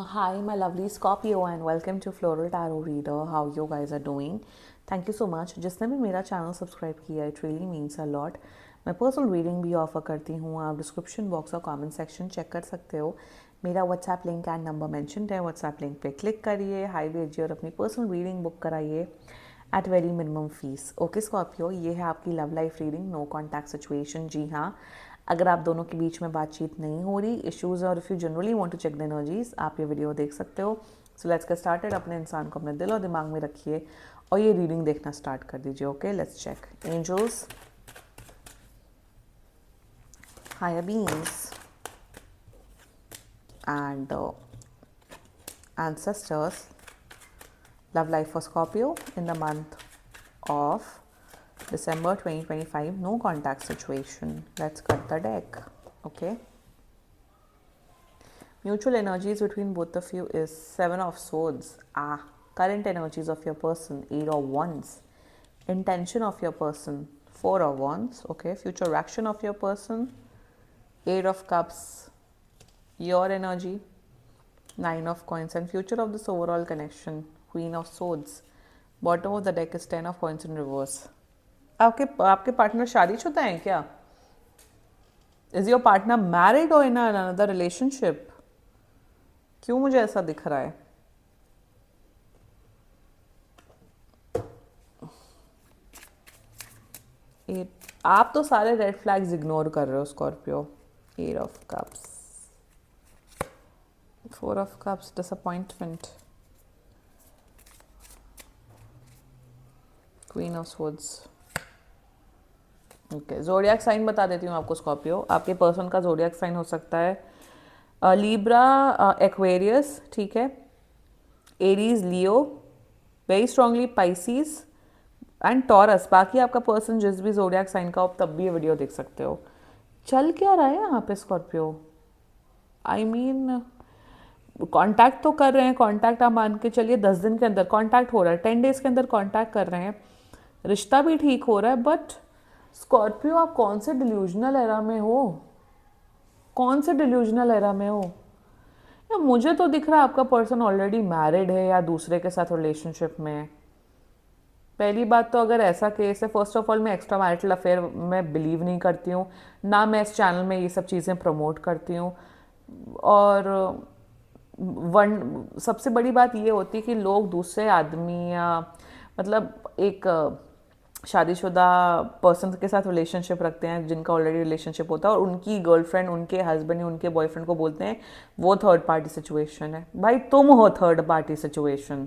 Hi, my lovely Scorpio, and welcome to Floral Tarot Reader. How you guys are doing? Thank you so much. जिसने भी मेरा channel subscribe किया, it really means a lot. मैं personal reading भी offer करती हूँ. आप description box और कमेंट सेक्शन चेक कर सकते हो. मेरा WhatsApp link and number mention है. व्हाट्सएप लिंक पे क्लिक करिए, हाई भेजिए और अपनी पर्सनल रीडिंग बुक कराइए at very minimum fees. Okay Scorpio, ये है आपकी love life reading. No contact situation. जी हाँ, अगर आप दोनों के बीच में बातचीत नहीं हो रही, इश्यूज, और if you generally want to check the energies, आप ये वीडियो देख सकते हो. So let's get started. अपने इंसान को अपने दिल और दिमाग में रखिए और ये रीडिंग देखना स्टार्ट कर दीजिए. Okay, let's check. Angels, higher beings and ancestors, love life for Scorpio in the month of December 2025. No contact situation. Let's cut the deck. Okay. Mutual energies between both of you is Seven of Swords. Current energies of your person, Eight of Wands. Intention of your person, Four of Wands. Okay. Future action of your person, Eight of Cups. Your energy, Nine of Coins, and future of this overall connection, Queen of Swords. Bottom of the deck is Ten of Coins in reverse. आपके partner शादीशुदा हैं क्या? Is your partner married or in another relationship? क्यों मुझे ऐसा दिख रहा है? आप तो सारे रेड फ्लैग्स इग्नोर कर रहे हो Scorpio. Eight of Cups, Four of Cups, disappointment, Queen of Swords. Okay, zodiac sign बता देती हूँ आपको स्कॉर्पियो. आपके पर्सन का जोडियाक साइन हो सकता है लीब्रा, एक्वेरियस, ठीक है, Aries, Leo, very strongly Pisces and taurus. बाकी आपका पर्सन जिस भी जोडियाक साइन का हो, तब भी ये वीडियो देख सकते हो. चल क्या रहा है यहाँ पे स्कॉर्पियो? आई मीन कांटेक्ट तो कर रहे हैं. कांटेक्ट आप मान के चलिए 10 दिन के अंदर कांटेक्ट हो रहा है, 10 डेज के अंदर कांटेक्ट कर रहे हैं. रिश्ता भी ठीक हो रहा है. बट स्कॉर्पियो, आप कौन से डिल्यूजनल एरा में हो? कौन से डिल्यूजनल एरा में हो? या मुझे तो दिख रहा है आपका पर्सन ऑलरेडी मैरिड है या दूसरे के साथ रिलेशनशिप में है. पहली बात तो अगर ऐसा केस है, फर्स्ट ऑफ ऑल मैं एक्स्ट्रा मैरिटल अफेयर में बिलीव नहीं करती हूँ, ना मैं इस चैनल में ये सब चीज़ें प्रमोट करती हूँ. और सबसे बड़ी बात ये होती है कि लोग दूसरे आदमी या मतलब एक शादीशुदा पर्सन के साथ रिलेशनशिप रखते हैं जिनका ऑलरेडी रिलेशनशिप होता है, और उनकी गर्लफ्रेंड उनके हस्बैंड या उनके बॉयफ्रेंड को बोलते हैं वो थर्ड पार्टी सिचुएशन है. भाई तुम हो थर्ड पार्टी सिचुएशन.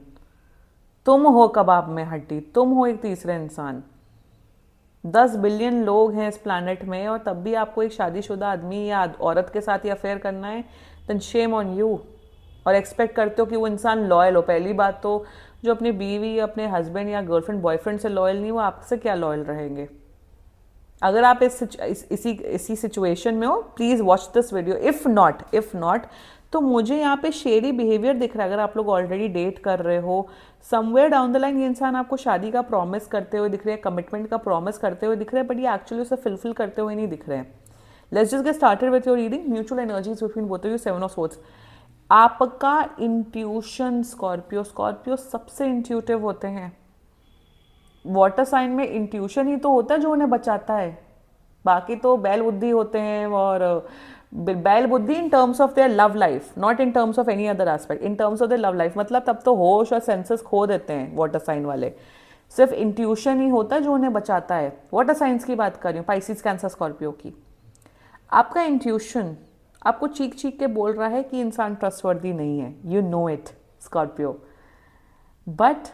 तुम हो कबाब में हड्डी. तुम हो एक तीसरे इंसान. 10 बिलियन लोग हैं इस प्लानट में, और तब भी आपको एक शादीशुदा आदमी या औरत के साथ ही अफेयर करना है. Then shame on you. और एक्सपेक्ट करते हो कि वो इंसान लॉयल हो. पहली बात तो जो अपनी बीवी, अपने हस्बैंड या गर्लफ्रेंड बॉयफ्रेंड से लॉयल नहीं, वो आपसे क्या लॉयल रहेंगे? अगर आप इसी सिचुएशन में हो, please watch this video. If not तो मुझे यहाँ पे शेरी बिहेवियर दिख रहा है. अगर आप लोग ऑलरेडी डेट कर रहे हो, समवेयर डाउन द लाइन ये इंसान आपको शादी का प्रॉमिस करते हुए दिख रहे हैं, कमिटमेंट का प्रॉमिस करते हुए दिख रहे हैं, बट ये एक्चुअली उसे फुलफिल करते हुए नहीं दिख रहे हैं. Let's just get started with your reading. Mutual energies between both of you, seven of swords. आपका इंट्यूशन स्कॉर्पियो सबसे इंट्यूटिव होते हैं. वाटर साइन में इंट्यूशन ही तो होता है जो उन्हें बचाता है. बाकी तो बैल बुद्धि होते हैं. और बैल बुद्धि in terms of their love life, not in terms of any other aspect. In terms of their love life मतलब तब तो होश और सेंसेस खो देते हैं वाटर साइन वाले. सिर्फ इंट्यूशन ही होता है जो उन्हें बचाता है. वाटर साइंस की बात कर रही हूँ, पाइसिस, कैंसर, स्कॉर्पियो की. आपका इंट्यूशन आपको चीख चीख के बोल रहा है कि इंसान ट्रस्टवर्दी नहीं है. You know it Scorpio. But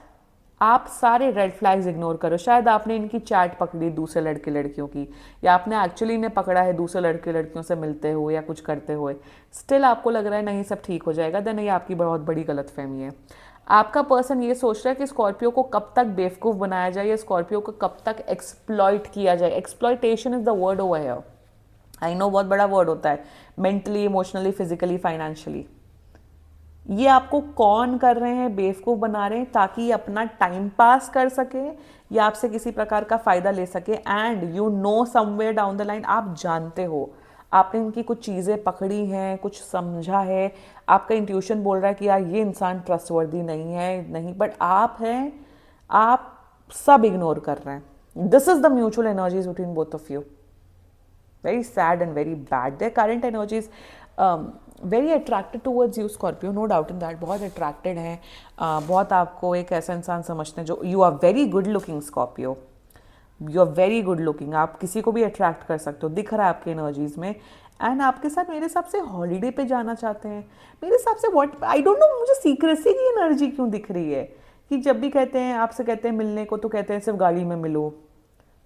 आप सारे रेड फ्लैग्स इग्नोर करो. शायद आपने इनकी चैट पकड़ी दूसरे लड़के लड़कियों की, या आपने एक्चुअली इन्हें पकड़ा है दूसरे लड़के लड़कियों से मिलते हुए या कुछ करते हुए. स्टिल आपको लग रहा है नहीं सब ठीक हो जाएगा. देन ये आपकी बहुत बड़ी गलतफहमी है. आपका पर्सन ये सोच रहा है कि स्कॉर्पियो को कब तक बेवकूफ़ बनाया जाए या स्कॉर्पियो को कब तक एक्सप्लॉइट किया जाए. Exploitation is the word over here. I know बहुत बड़ा वर्ड होता है. Mentally, emotionally, physically, financially. ये आपको कौन कर रहे हैं, बेवकूफ़ बना रहे हैं ताकि ये अपना टाइम पास कर सके या आपसे किसी प्रकार का फ़ायदा ले सके. And you know somewhere down the line, आप जानते हो आपने इनकी कुछ चीज़ें पकड़ी हैं, कुछ समझा है, आपका इंट्यूशन बोल रहा है कि यार ये इंसान ट्रस्टवर्दी नहीं है, नहीं, बट आप हैं, आप सब इग्नोर कर रहे हैं. This is the mutual energies between both of you. Very sad and very bad. Their current energy is very attracted towards you, Scorpio, no doubt in that. बहुत attracted हैं, बहुत आपको एक ऐसा इंसान समझते हैं जो you are very good looking, Scorpio. You are very good looking. आप किसी को भी attract कर सकते हो, दिख रहा है आपकी energies में. एंड आपके साथ मेरे हिसाब से हॉलीडे पे जाना चाहते हैं. मेरे हिसाब से व्हाट आई डोंट नो, मुझे सीक्रेसी की एनर्जी क्यों दिख रही है कि जब भी कहते हैं आपसे, कहते हैं मिलने को, तो कहते हैं सिर्फ गाड़ी में मिलो,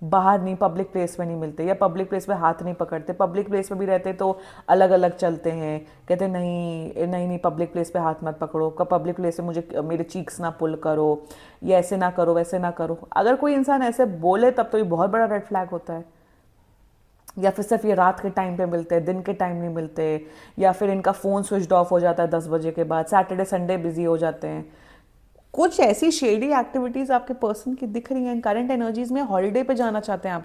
बाहर नहीं, पब्लिक प्लेस में नहीं मिलते, या पब्लिक प्लेस में हाथ नहीं पकड़ते. पब्लिक प्लेस में भी रहते तो अलग अलग चलते हैं, कहते नहीं नहीं नहीं पब्लिक प्लेस पे हाथ मत पकड़ो, पब्लिक प्लेस में मुझे मेरे चीक्स ना पुल करो, ये ऐसे ना करो, वैसे ना करो. अगर कोई इंसान ऐसे बोले तब तो ये बहुत बड़ा रेड फ्लैग होता है. या फिर सिर्फ ये रात के टाइम पे मिलते हैं, दिन के टाइम नहीं मिलते, या फिर इनका फ़ोन स्विच ऑफ हो जाता है 10 बजे के बाद, सैटरडे संडे बिजी हो जाते हैं. कुछ ऐसी शेडी एक्टिविटीज आपके पर्सन की दिख रही हैं. करंट एनर्जीज में हॉलीडे पे जाना चाहते हैं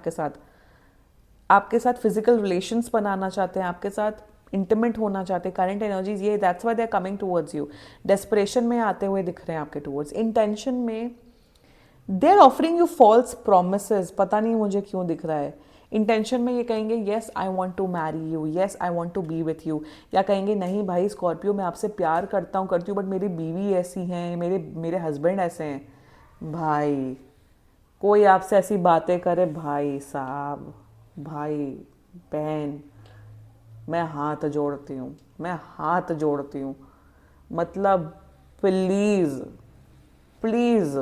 आपके साथ फिजिकल रिलेशंस बनाना चाहते हैं, आपके साथ इंटीमेट होना चाहते हैं. करंट एनर्जीज ये, that's why they are coming towards you. Desperation में आते हुए दिख रहे हैं आपके टूवर्ड्स. इंटेंशन में they are offering you false promises. पता नहीं मुझे क्यों दिख रहा है. इंटेंशन में ये कहेंगे yes I want to marry you, yes I want to be with you, या कहेंगे नहीं भाई स्कॉर्पियो मैं आपसे प्यार करता हूँ, करती हूँ, बट मेरी बीवी ऐसी हैं, मेरे हस्बैंड ऐसे हैं. भाई कोई आपसे ऐसी बातें करे, भाई साहब, भाई बहन, मैं हाथ जोड़ती हूँ, मैं हाथ जोड़ती हूँ. मतलब प्लीज़ प्लीज़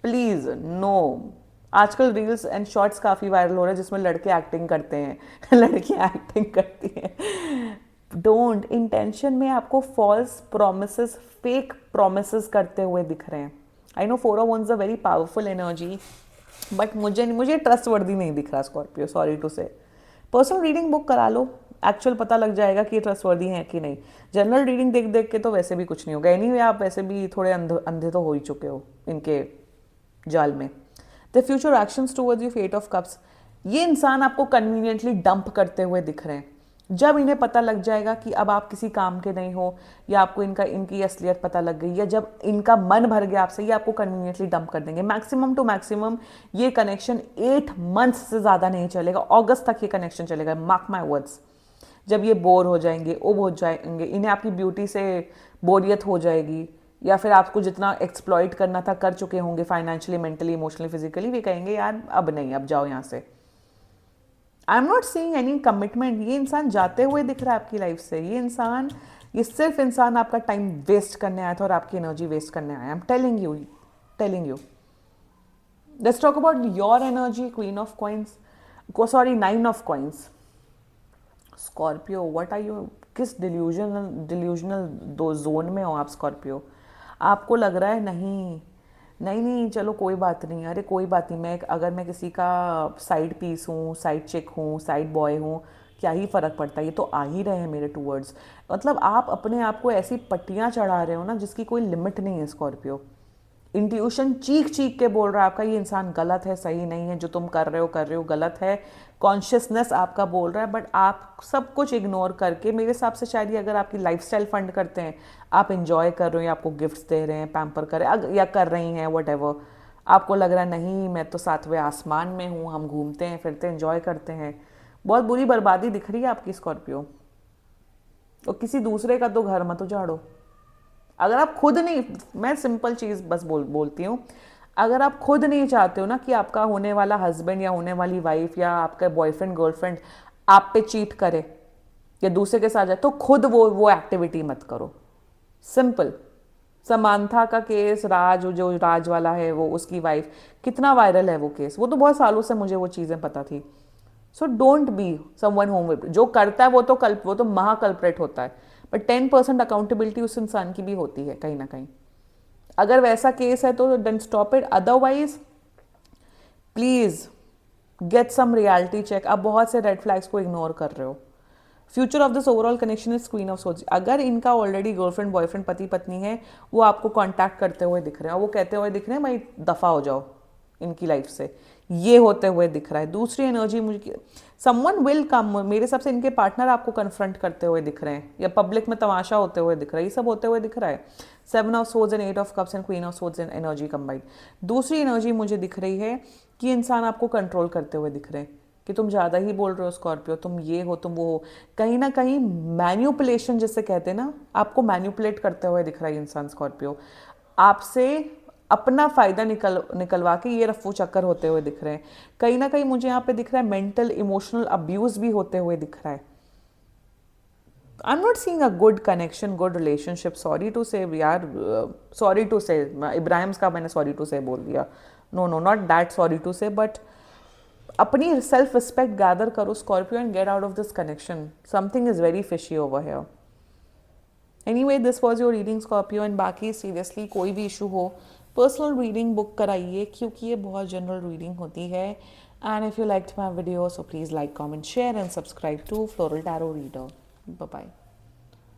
प्लीज़ नो. आजकल रील्स एंड शॉर्ट्स काफ़ी वायरल हो रहे हैं जिसमें लड़के एक्टिंग करते हैं, लड़कियां एक्टिंग करती हैं. डोंट. इंटेंशन में आपको फॉल्स प्रोमिसेस, फेक प्रोमिसेस करते हुए दिख रहे हैं. I know 4 of Wands a very powerful energy, but मुझे ट्रस्टवर्दी नहीं दिख रहा स्कॉर्पियो, सॉरी टू से. पर्सनल रीडिंग बुक करा लो, एक्चुअल पता लग जाएगा कि ये ट्रस्टवर्दी हैं कि नहीं. जनरल रीडिंग देख देख के तो वैसे भी कुछ नहीं होगा. एनीवे आप वैसे भी थोड़े अंधे तो हो ही चुके हो इनके जाल में. The future actions towards you, 8 of Cups. ये इंसान आपको कन्वीनियंटली डंप करते हुए दिख रहे हैं. जब इन्हें पता लग जाएगा कि अब आप किसी काम के नहीं हो, या आपको इनकी असलियत पता लग गई, या जब इनका मन भर गया आपसे, ये आपको कन्वीनियंटली डंप कर देंगे. मैक्सिमम टू मैक्सिमम ये कनेक्शन 8 months से ज़्यादा नहीं चलेगा. अगस्त तक ये कनेक्शन चलेगा. Mark my words. जब ये बोर हो जाएंगे, उब हो जाएंगे, इन्हें आपकी ब्यूटी से बोरियत हो जाएगी, या फिर आपको जितना एक्सप्लॉइट करना था कर चुके होंगे फाइनेंशियली, मेंटली, इमोशनली, फिजिकली, वे कहेंगे यार अब नहीं, अब जाओ यहाँ से. आई am not seeing any commitment. ये इंसान जाते हुए दिख रहा है आपकी लाइफ से. ये सिर्फ इंसान आपका टाइम वेस्ट करने आया था और आपकी एनर्जी वेस्ट करने आया. I am telling you. Let's talk about your energy. Queen of coins, sorry 9 of Coins. Scorpio what are you, किस डिल्यूजनल दो जोन में हो आप स्कॉर्पियो. आपको लग रहा है नहीं नहीं नहीं चलो कोई बात नहीं, अरे कोई बात नहीं, अगर मैं किसी का साइड पीस हूँ, साइड चिक हूँ, साइड बॉय हूँ, क्या ही फ़र्क पड़ता है, ये तो आ ही रहे हैं मेरे टूवर्ड्स. मतलब आप अपने आप को ऐसी पट्टियाँ चढ़ा रहे हो ना जिसकी कोई लिमिट नहीं है स्कॉर्पियो. इंट्यूशन चीख चीख के बोल रहा है आपका ये इंसान गलत है, सही नहीं है, जो तुम कर रहे हो गलत है. कॉन्शियसनेस आपका बोल रहा है, बट आप सब कुछ इग्नोर करके, मेरे हिसाब से शायद ये अगर आपकी लाइफस्टाइल फंड करते हैं, आप इंजॉय कर रहे हो, या आपको गिफ्ट्स दे रहे हैं, पैम्पर कर रहे हैं, या कर रही हैं व्हाटएवर, आपको लग रहा है नहीं मैं तो 7वें आसमान में हूँ, हम घूमते हैं फिरते हैं एंजॉय करते हैं. बहुत बुरी बर्बादी दिख रही है आपकी स्कॉर्पियो. तो किसी दूसरे का तो घर मत उजाड़ो. अगर आप खुद नहीं, मैं सिंपल चीज़ बस बोलती हूँ, अगर आप खुद नहीं चाहते हो ना कि आपका होने वाला हस्बैंड या होने वाली वाइफ या आपका बॉयफ्रेंड गर्लफ्रेंड आप पे चीट करे या दूसरे के साथ जाए, तो खुद वो एक्टिविटी मत करो. सिंपल. समांथा का केस, जो राज वाला है वो, उसकी वाइफ, कितना वायरल है वो केस. वो तो बहुत सालों से मुझे वो चीज़ें पता थी. So don't be someone home. जो करता है वो तो महाकल्प्रेट होता है, बट 10% अकाउंटेबिलिटी उस इंसान की भी होती है कहीं ना कहीं. अगर वैसा केस है तो then stop it. Otherwise please get some reality check. आप बहुत से रेड फ्लैग्स को इग्नोर कर रहे हो. Future of this overall connection is queen of swords. अगर इनका ऑलरेडी गर्लफ्रेंड बॉयफ्रेंड पति पत्नी है, वो आपको कांटेक्ट करते हुए दिख रहे हैं और वो कहते हुए दिख रहे हैं भाई दफ़ा हो जाओ, इनकी लाइफ से, ये होते हुए दिख रहा है। दूसरी एनर्जी मुझे, समवन विल कम, मेरे हिसाब से इनके पार्टनर आपको कन्फ्रंट करते हुए दिख रहे हैं या पब्लिक में तमाशा होते हुए दिख रहा है, ये सब होते हुए दिख रहा है। 7 of swords and 8 of cups and queen of swords and energy combined. दूसरी एनर्जी मुझे दिख रही है कि इंसान आपको कंट्रोल करते हुए दिख रहे हैं कि तुम ज़्यादा ही बोल रहे हो स्कॉर्पियो, तुम ये हो, तुम वो हो। कहीं ना कहीं मैन्युपुलेशन जिसे कहते हैं ना, आपको मैन्युपुलेट करते हुए दिख रहा है इंसान स्कॉर्पियो, आपसे अपना फ़ायदा निकलवा के ये रफू चक्कर होते हुए दिख रहे हैं। कहीं ना कहीं मुझे यहाँ पे दिख रहा है मेंटल इमोशनल अब्यूज़ भी होते हुए दिख रहा है। I am not seeing a good connection, good relationship. Sorry to say यार, सॉरी टू से, इब्राहिम्स का मैंने सॉरी टू से बोल दिया, no no not that sorry to say, but अपनी सेल्फ रिस्पेक्ट गैदर करो Scorpio and get out of this connection. Something is very fishy over here. Anyway, this was your reading Scorpio, and बाकी seriously कोई भी issue हो personal reading book कराइए, क्योंकि ये बहुत जनरल रीडिंग होती है। And if you liked my video, so please like, comment, share and subscribe to floral tarot reader. Bye bye.